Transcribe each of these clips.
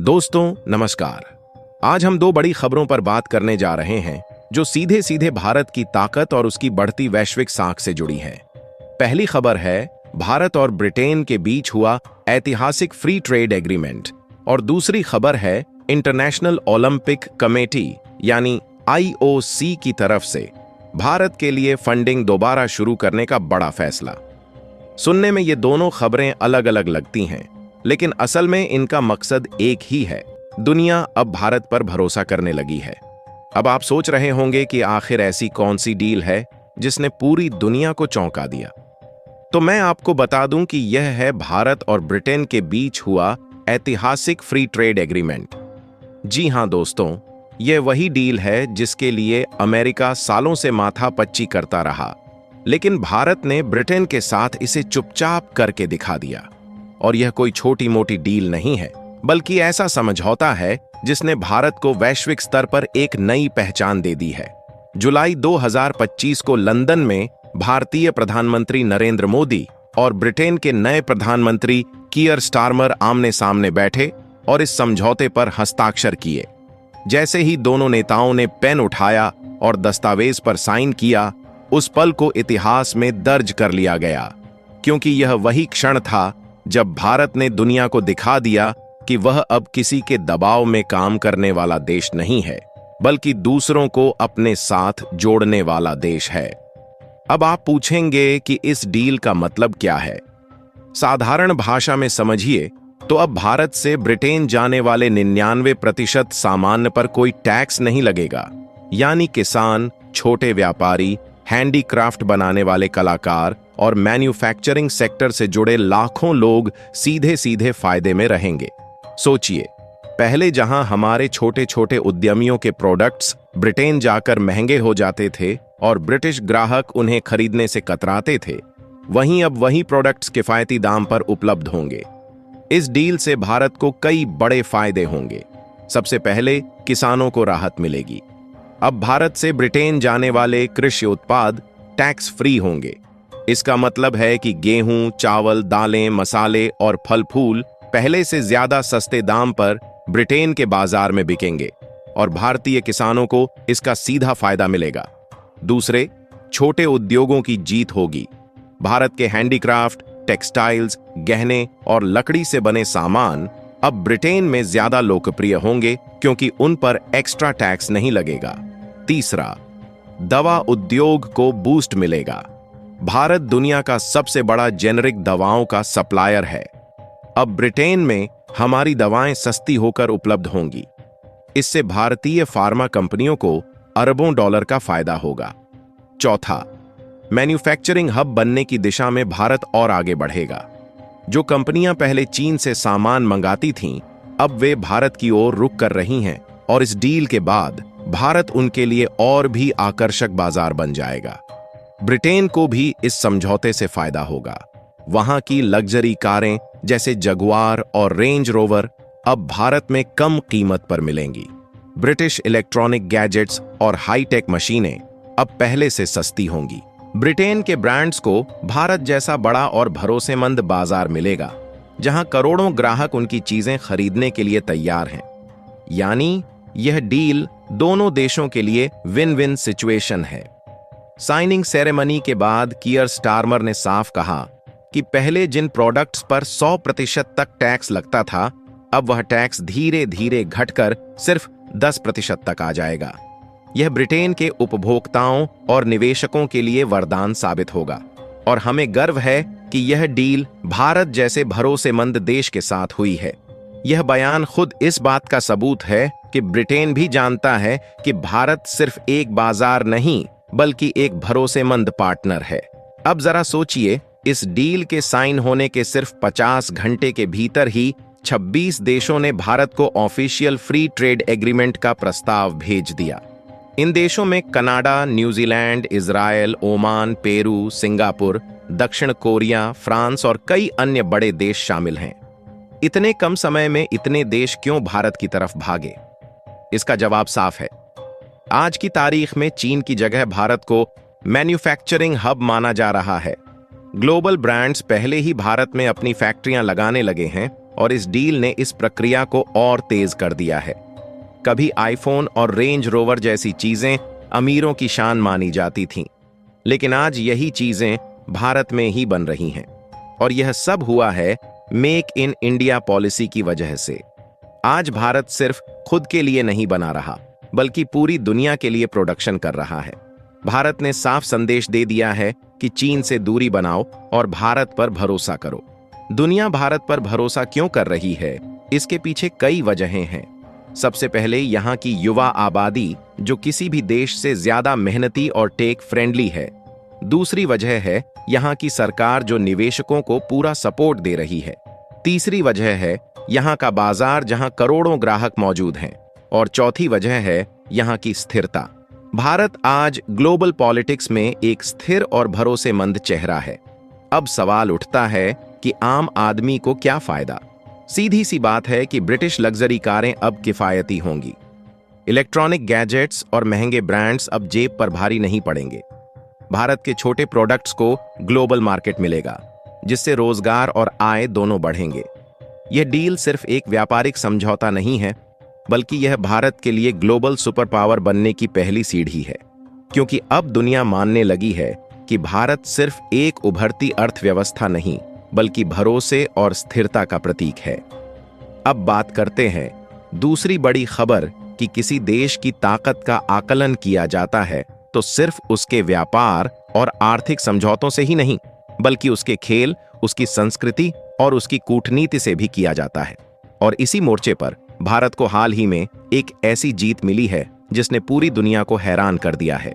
दोस्तों नमस्कार। आज हम दो बड़ी खबरों पर बात करने जा रहे हैं जो सीधे सीधे भारत की ताकत और उसकी बढ़ती वैश्विक साख से जुड़ी हैं। पहली खबर है भारत और ब्रिटेन के बीच हुआ ऐतिहासिक फ्री ट्रेड एग्रीमेंट और दूसरी खबर है इंटरनेशनल ओलंपिक कमेटी यानी IOC की तरफ से भारत के लिए फंडिंग दोबारा शुरू करने का बड़ा फैसला। सुनने में ये दोनों खबरें अलग अलग लगती हैं, लेकिन असल में इनका मकसद एक ही है। दुनिया अब भारत पर भरोसा करने लगी है। अब आप सोच रहे होंगे कि आखिर ऐसी कौन सी डील है जिसने पूरी दुनिया को चौंका दिया। तो मैं आपको बता दूं कि यह है भारत और ब्रिटेन के बीच हुआ ऐतिहासिक फ्री ट्रेड एग्रीमेंट। जी हां दोस्तों, यह वही डील है जिसके लिए अमेरिका सालों से माथापच्ची करता रहा, लेकिन भारत ने ब्रिटेन के साथ इसे चुपचाप करके दिखा दिया। और यह कोई छोटी मोटी डील नहीं है, बल्कि ऐसा समझौता है जिसने भारत को वैश्विक स्तर पर एक नई पहचान दे दी है। जुलाई 2025 को लंदन में भारतीय प्रधानमंत्री नरेंद्र मोदी और ब्रिटेन के नए प्रधानमंत्री कीयर स्टारमर आमने सामने बैठे और इस समझौते पर हस्ताक्षर किए। जैसे ही दोनों नेताओं ने पेन उठाया और दस्तावेज पर साइन किया, उस पल को इतिहास में दर्ज कर लिया गया, क्योंकि यह वही क्षण था जब भारत ने दुनिया को दिखा दिया कि वह अब किसी के दबाव में काम करने वाला देश नहीं है, बल्कि दूसरों को अपने साथ जोड़ने वाला देश है। अब आप पूछेंगे कि इस डील का मतलब क्या है। साधारण भाषा में समझिए तो अब भारत से ब्रिटेन जाने वाले 99% सामान पर कोई टैक्स नहीं लगेगा। यानी किसान, छोटे व्यापारी, हैंडीक्राफ्ट बनाने वाले कलाकार और मैन्युफैक्चरिंग सेक्टर से जुड़े लाखों लोग सीधे सीधे फायदे में रहेंगे। सोचिए, पहले जहां हमारे छोटे छोटे उद्यमियों के प्रोडक्ट्स ब्रिटेन जाकर महंगे हो जाते थे और ब्रिटिश ग्राहक उन्हें खरीदने से कतराते थे, वहीं अब वही प्रोडक्ट्स किफायती दाम पर उपलब्ध होंगे। इस डील से भारत को कई बड़े फायदे होंगे। सबसे पहले किसानों को राहत मिलेगी। अब भारत से ब्रिटेन जाने वाले कृषि उत्पाद टैक्स फ्री होंगे। इसका मतलब है कि गेहूं, चावल, दालें, मसाले और फल फूल पहले से ज्यादा सस्ते दाम पर ब्रिटेन के बाजार में बिकेंगे और भारतीय किसानों को इसका सीधा फायदा मिलेगा। दूसरे, छोटे उद्योगों की जीत होगी। भारत के हैंडीक्राफ्ट, टेक्सटाइल्स, गहने और लकड़ी से बने सामान अब ब्रिटेन में ज्यादा लोकप्रिय होंगे, क्योंकि उन पर एक्स्ट्रा टैक्स नहीं लगेगा। तीसरा, दवा उद्योग को बूस्ट मिलेगा। भारत दुनिया का सबसे बड़ा जेनेरिक दवाओं का सप्लायर है। अब ब्रिटेन में हमारी दवाएं सस्ती होकर उपलब्ध होंगी। इससे भारतीय फार्मा कंपनियों को अरबों डॉलर का फायदा होगा। चौथा, मैन्युफैक्चरिंग हब बनने की दिशा में भारत और आगे बढ़ेगा। जो कंपनियां पहले चीन से सामान मंगाती थीं, अब वे भारत की ओर रुख कर रही हैं और इस डील के बाद भारत उनके लिए और भी आकर्षक बाजार बन जाएगा। ब्रिटेन को भी इस समझौते से फायदा होगा। वहां की लग्जरी कारें जैसे जगुआर और रेंज रोवर अब भारत में कम कीमत पर मिलेंगी। ब्रिटिश इलेक्ट्रॉनिक गैजेट्स और हाईटेक मशीनें अब पहले से सस्ती होंगी। ब्रिटेन के ब्रांड्स को भारत जैसा बड़ा और भरोसेमंद बाजार मिलेगा, जहां करोड़ों ग्राहक उनकी चीजें खरीदने के लिए तैयार हैं। यानी यह डील दोनों देशों के लिए विन विन सिचुएशन है। साइनिंग सेरेमनी के बाद कीयर स्टारमर ने साफ कहा कि पहले जिन प्रोडक्ट्स पर 100% तक टैक्स लगता था, अब वह टैक्स धीरे धीरे घटकर सिर्फ 10% तक आ जाएगा। यह ब्रिटेन के उपभोक्ताओं और निवेशकों के लिए वरदान साबित होगा और हमें गर्व है कि यह डील भारत जैसे भरोसेमंद देश के साथ हुई है। यह बयान खुद इस बात का सबूत है कि ब्रिटेन भी जानता है कि भारत सिर्फ एक बाजार नहीं, बल्कि एक भरोसेमंद पार्टनर है। अब जरा सोचिए, इस डील के साइन होने के सिर्फ 50 घंटे के भीतर ही 26 देशों ने भारत को ऑफिशियल फ्री ट्रेड एग्रीमेंट का प्रस्ताव भेज दिया। इन देशों में Canada, New Zealand, Israel, Oman, Peru, Singapore, दक्षिण कोरिया, फ्रांस और कई अन्य बड़े देश शामिल हैं। इतने कम समय में इतने देश क्यों भारत की तरफ भागे? इसका जवाब साफ है। आज की तारीख में चीन की जगह भारत को मैन्युफैक्चरिंग हब माना जा रहा है। ग्लोबल ब्रांड्स पहले ही भारत में अपनी फैक्ट्रियां लगाने लगे हैं और इस डील ने इस प्रक्रिया को और तेज कर दिया है। कभी आईफोन और रेंज रोवर जैसी चीजें अमीरों की शान मानी जाती थीं, लेकिन आज यही चीजें भारत में ही बन रही हैं। और यह सब हुआ है मेक इन इंडिया पॉलिसी की वजह से। आज भारत सिर्फ खुद के लिए नहीं बना रहा, बल्कि पूरी दुनिया के लिए प्रोडक्शन कर रहा है। भारत ने साफ संदेश दे दिया है कि चीन से दूरी बनाओ और भारत पर भरोसा करो। दुनिया भारत पर भरोसा क्यों कर रही है? इसके पीछे कई वजहें हैं। सबसे पहले यहाँ की युवा आबादी, जो किसी भी देश से ज्यादा मेहनती और टेक फ्रेंडली है। दूसरी वजह है यहाँ की सरकार, जो निवेशकों को पूरा सपोर्ट दे रही है। तीसरी वजह है यहाँ का बाजार, जहाँ करोड़ों ग्राहक मौजूद हैं। और चौथी वजह है यहाँ की स्थिरता। भारत आज ग्लोबल पॉलिटिक्स में एक स्थिर और भरोसेमंद चेहरा है। अब सवाल उठता है कि आम आदमी को क्या फायदा? सीधी सी बात है कि ब्रिटिश लग्जरी कारें अब किफायती होंगी। इलेक्ट्रॉनिक गैजेट्स और महंगे ब्रांड्स अब जेब पर भारी नहीं पड़ेंगे। भारत के छोटे प्रोडक्ट्स को ग्लोबल मार्केट मिलेगा, जिससे रोजगार और आय दोनों बढ़ेंगे। यह डील सिर्फ एक व्यापारिक समझौता नहीं है, बल्कि यह भारत के लिए ग्लोबल सुपर पावर बनने की पहली सीढ़ी है। क्योंकि अब दुनिया मानने लगी है कि भारत सिर्फ एक उभरती अर्थव्यवस्था नहीं, बल्कि भरोसे और स्थिरता का प्रतीक है। अब बात करते हैं दूसरी बड़ी खबर कि किसी देश की ताकत का आकलन किया जाता है तो सिर्फ उसके व्यापार और आर्थिक समझौतों से ही नहीं, बल्कि उसके खेल, उसकी संस्कृति और उसकी कूटनीति से भी किया जाता है। और इसी मोर्चे पर भारत को हाल ही में एक ऐसी जीत मिली है जिसने पूरी दुनिया को हैरान कर दिया है।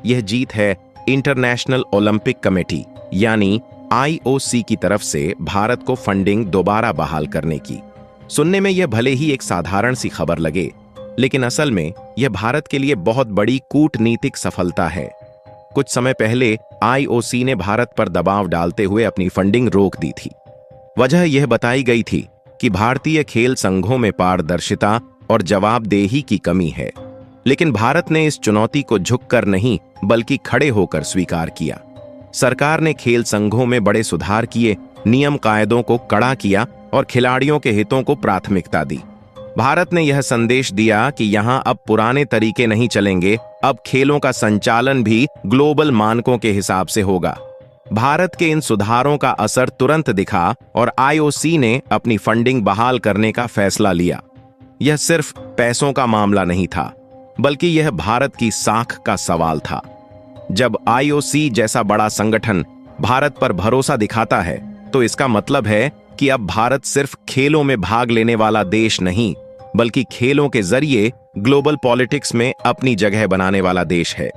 यह जीत है इंटरनेशनल ओलंपिक कमेटी यानी IOC की तरफ से भारत को फंडिंग दोबारा बहाल करने की। सुनने में यह भले ही एक साधारण सी खबर लगे, लेकिन असल में यह भारत के लिए बहुत बड़ी कूटनीतिक सफलता है। कुछ समय पहले IOC ने भारत पर दबाव डालते हुए अपनी फंडिंग रोक दी थी। वजह यह बताई गई थी कि भारतीय खेल संघों में पारदर्शिता और जवाबदेही की कमी है। लेकिन भारत ने इस चुनौती को झुककर नहीं, बल्कि खड़े होकर स्वीकार किया। सरकार ने खेल संघों में बड़े सुधार किए, नियम कायदों को कड़ा किया और खिलाड़ियों के हितों को प्राथमिकता दी। भारत ने यह संदेश दिया कि यहां अब पुराने तरीके नहीं चलेंगे, अब खेलों का संचालन भी ग्लोबल मानकों के हिसाब से होगा। भारत के इन सुधारों का असर तुरंत दिखा और IOC ने अपनी फंडिंग बहाल करने का फैसला लिया। यह सिर्फ पैसों का मामला नहीं था, बल्कि यह भारत की साख का सवाल था। जब IOC जैसा बड़ा संगठन भारत पर भरोसा दिखाता है, तो इसका मतलब है कि अब भारत सिर्फ खेलों में भाग लेने वाला देश नहीं, बल्कि खेलों के जरिए ग्लोबल पॉलिटिक्स में अपनी जगह बनाने वाला देश है।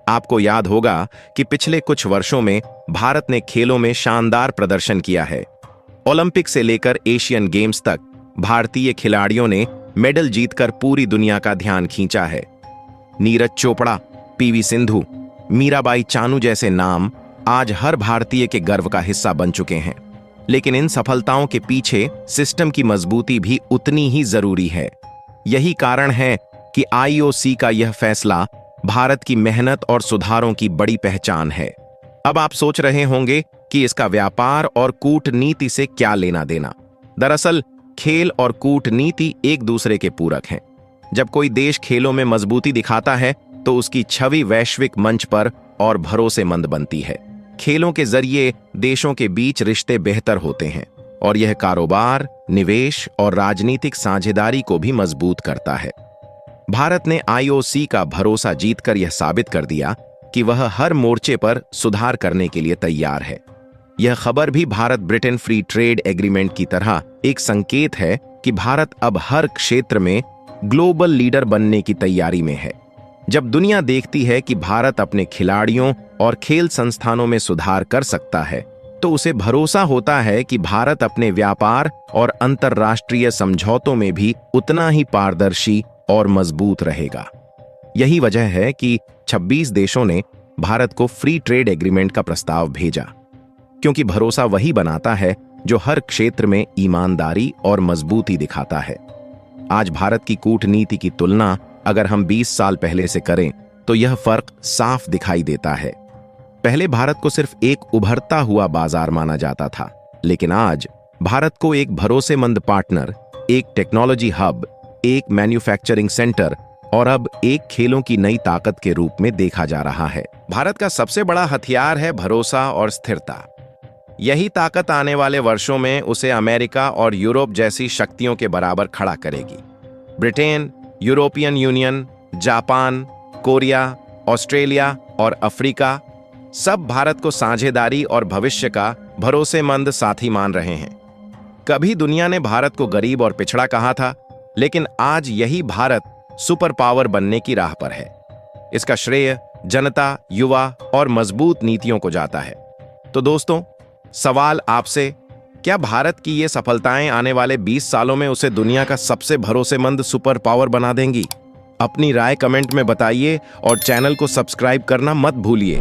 आपको याद होगा कि पिछले कुछ वर्षों में भारत ने खेलों में शानदार प्रदर्शन किया है। ओलंपिक से लेकर एशियन गेम्स तक भारतीय खिलाड़ियों ने मेडल जीतकर पूरी दुनिया का ध्यान खींचा है। नीरज चोपड़ा, PV सिंधु, मीराबाई चानू जैसे नाम आज हर भारतीय के गर्व का हिस्सा बन चुके हैं। लेकिन इन सफलताओं के पीछे सिस्टम की मजबूती भी उतनी ही जरूरी है। यही कारण है कि IOC का यह फैसला भारत की मेहनत और सुधारों की बड़ी पहचान है। अब आप सोच रहे होंगे कि इसका व्यापार और कूटनीति से क्या लेना देना। दरअसल खेल और कूटनीति एक दूसरे के पूरक हैं। जब कोई देश खेलों में मजबूती दिखाता है, तो उसकी छवि वैश्विक मंच पर और भरोसेमंद बनती है। खेलों के जरिए देशों के बीच रिश्ते बेहतर होते हैं और यह कारोबार, निवेश और राजनीतिक साझेदारी को भी मजबूत करता है। भारत ने IOC का भरोसा जीतकर यह साबित कर दिया कि वह हर मोर्चे पर सुधार करने के लिए तैयार है। यह खबर भी Bharat Britain free trade agreement की तरह एक संकेत है कि भारत अब हर क्षेत्र में ग्लोबल लीडर बनने की तैयारी में है। जब दुनिया देखती है कि भारत अपने खिलाड़ियों और खेल संस्थानों में सुधार कर सकता है, तो उसे भरोसा होता है कि भारत अपने व्यापार और अंतर्राष्ट्रीय समझौतों में भी उतना ही पारदर्शी और मजबूत रहेगा। यही वजह है कि 26 देशों ने भारत को फ्री ट्रेड एग्रीमेंट का प्रस्ताव भेजा, क्योंकि भरोसा वही बनाता है जो हर क्षेत्र में ईमानदारी और मजबूती दिखाता है। आज भारत की कूटनीति की तुलना अगर हम 20 साल पहले से करें, तो यह फर्क साफ दिखाई देता है। पहले भारत को सिर्फ एक उभरता हुआ बाजार माना जाता था, लेकिन आज भारत को एक भरोसेमंद पार्टनर, एक टेक्नोलॉजी हब, एक मैन्युफैक्चरिंग सेंटर और अब एक खेलों की नई ताकत के रूप में देखा जा रहा है। भारत का सबसे बड़ा हथियार है भरोसा और स्थिरता। यही ताकत आने वाले वर्षों में उसे अमेरिका और यूरोप जैसी शक्तियों के बराबर खड़ा करेगी। Britain, European union, Japan, Korea, Australia और अफ्रीका सब भारत को साझेदारी और भविष्य का भरोसेमंद साथी मान रहे हैं। कभी दुनिया ने भारत को गरीब और पिछड़ा कहा था, लेकिन आज यही भारत सुपर पावर बनने की राह पर है। इसका श्रेय जनता, युवा और मजबूत नीतियों को जाता है। तो दोस्तों, सवाल आपसे, क्या भारत की ये सफलताएं आने वाले 20 सालों में उसे दुनिया का सबसे भरोसेमंद सुपर पावर बना देंगी? अपनी राय कमेंट में बताइए और चैनल को सब्सक्राइब करना मत भूलिए।